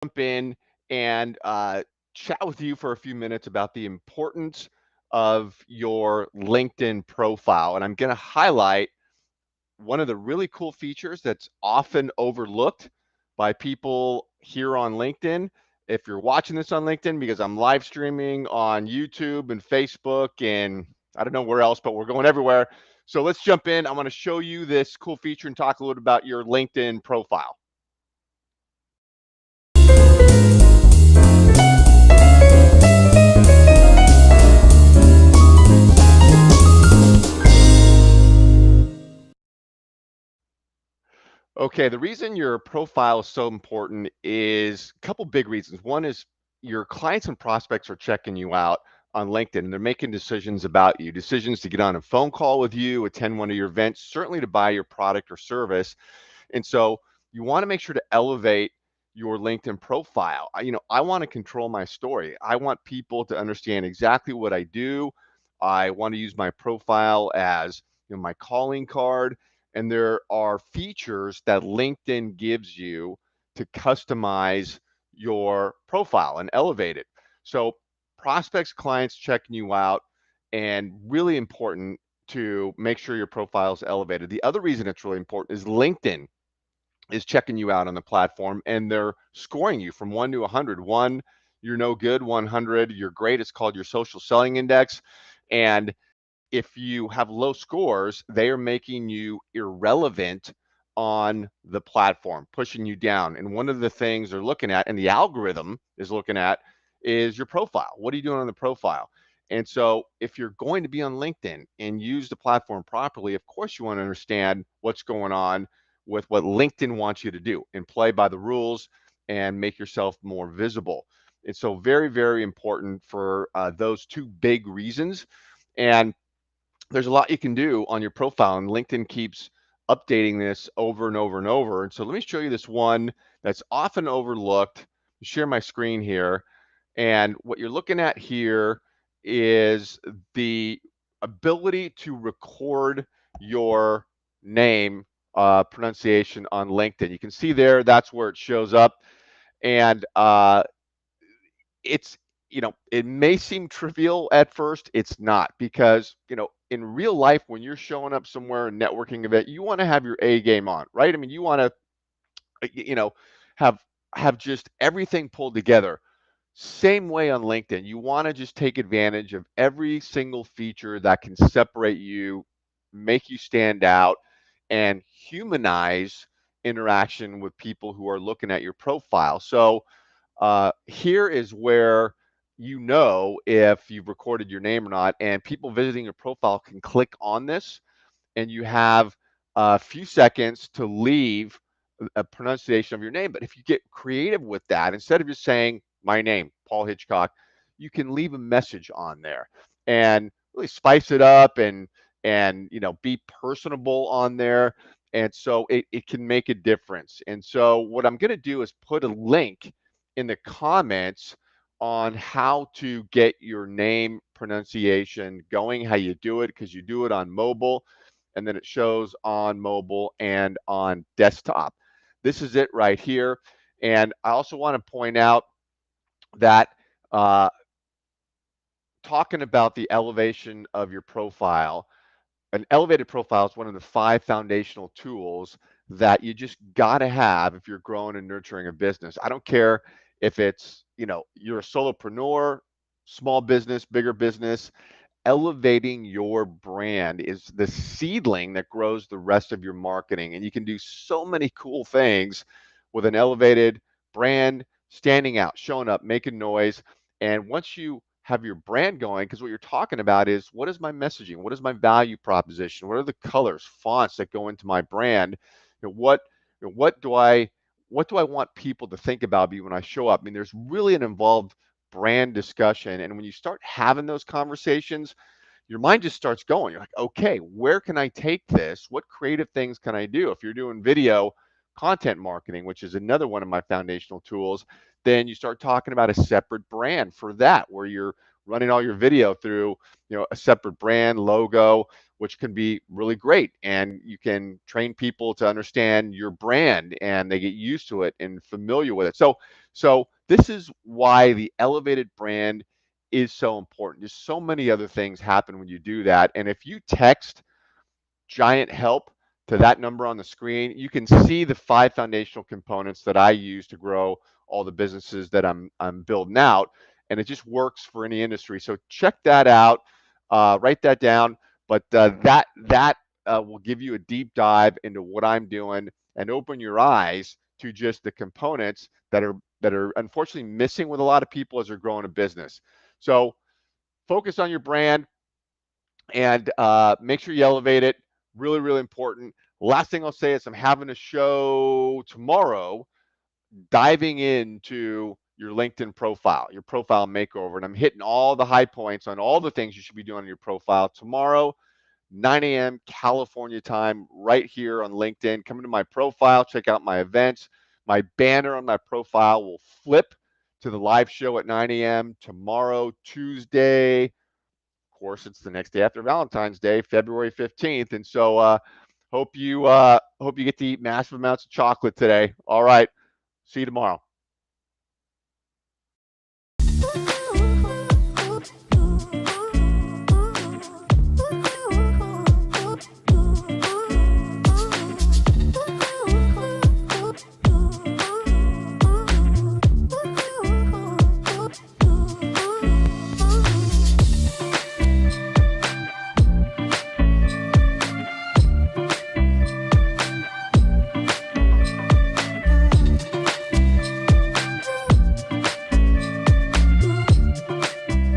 jump in and chat with you for a few minutes about the importance of your LinkedIn profile. And I'm going to highlight one of the really cool features that's often overlooked by people here on LinkedIn. If you're watching this on LinkedIn, because I'm live streaming on YouTube and Facebook and I don't know where else, but we're going everywhere. So let's jump in. I'm going to show you this cool feature and talk a little bit about your LinkedIn profile. Okay, the reason your profile is so important is a couple big reasons. One is your clients and prospects are checking you out on LinkedIn and they're making decisions about you, decisions to get on a phone call with you, attend one of your events, certainly to buy your product or service. And so you want to make sure to elevate your LinkedIn profile. I want to control my story. I want people to understand exactly what I do. I want to use my profile as my calling card. And there are features that LinkedIn gives you to customize your profile and elevate it. So prospects, clients checking you out, and really important to make sure your profile is elevated. The other reason it's really important is LinkedIn is checking you out on the platform and they're scoring you from 1 to 100. 1, you're no good. 100, you're great. It's called your social selling index. And if you have low scores, they are making you irrelevant on the platform, pushing you down. And one of the things they're looking at, and the algorithm is looking at, is your profile. What are you doing on the profile? And so if you're going to be on LinkedIn and use the platform properly, of course you want to understand what's going on with what LinkedIn wants you to do and play by the rules and make yourself more visible. And so very, very important for those two big reasons. And there's a lot you can do on your profile, and LinkedIn keeps updating this over and over and over. And so let me show you this one that's often overlooked. Share my screen here. And what you're looking at here is the ability to record your name pronunciation on LinkedIn. You can see there, that's where it shows up. And it's it may seem trivial at first. It's not, because in real life, when you're showing up somewhere, a networking event, you want to have your A game on, right? I mean, you want to you know have just everything pulled together. Same way on LinkedIn, you want to just take advantage of every single feature that can separate you, make you stand out, and humanize interaction with people who are looking at your profile. So here is where if you've recorded your name or not, and people visiting your profile can click on this, and you have a few seconds to leave a pronunciation of your name. But if you get creative with that, instead of just saying my name, Paul Hitchcock, you can leave a message on there and really spice it up and be personable on there. And so it can make a difference. And so what I'm going to do is put a link in the comments on how to get your name pronunciation going, how you do it, because you do it on mobile and then it shows on mobile and on desktop. This is it right here. And I also want to point out that uh, talking about the elevation of your profile, an elevated profile is one of the 5 foundational tools that you just got to have if you're growing and nurturing a business. I don't care if it's, you're a solopreneur, small business, bigger business. Elevating your brand is the seedling that grows the rest of your marketing. And you can do so many cool things with an elevated brand, standing out, showing up, making noise. And once you have your brand going, because what you're talking about is, what is my messaging? What is my value proposition? What are the colors, fonts that go into my brand? What what do I want people to think about me when I show up? I mean, there's really an involved brand discussion. And when you start having those conversations, your mind just starts going. You're like, okay, where can I take this? What creative things can I do? If you're doing video content marketing, which is another one of my foundational tools, then you start talking about a separate brand for that, where you're running all your video through, a separate brand logo, which can be really great. And you can train people to understand your brand and they get used to it and familiar with it. So this is why the elevated brand is so important. There's so many other things happen when you do that. And if you text Giant Help to that number on the screen, you can see the 5 foundational components that I use to grow all the businesses that I'm building out, and it just works for any industry. So check that out, write that down. But that will give you a deep dive into what I'm doing and open your eyes to just the components that are unfortunately missing with a lot of people as they're growing a business. So focus on your brand and make sure you elevate it. Really, really important. Last thing I'll say is I'm having a show tomorrow diving into your LinkedIn profile, your profile makeover. And I'm hitting all the high points on all the things you should be doing on your profile tomorrow, 9 a.m. California time, right here on LinkedIn. Come into my profile, check out my events. My banner on my profile will flip to the live show at 9 a.m. tomorrow, Tuesday, course, it's the next day after Valentine's Day, February 15th. And so hope you get to eat massive amounts of chocolate today. All right. See you tomorrow.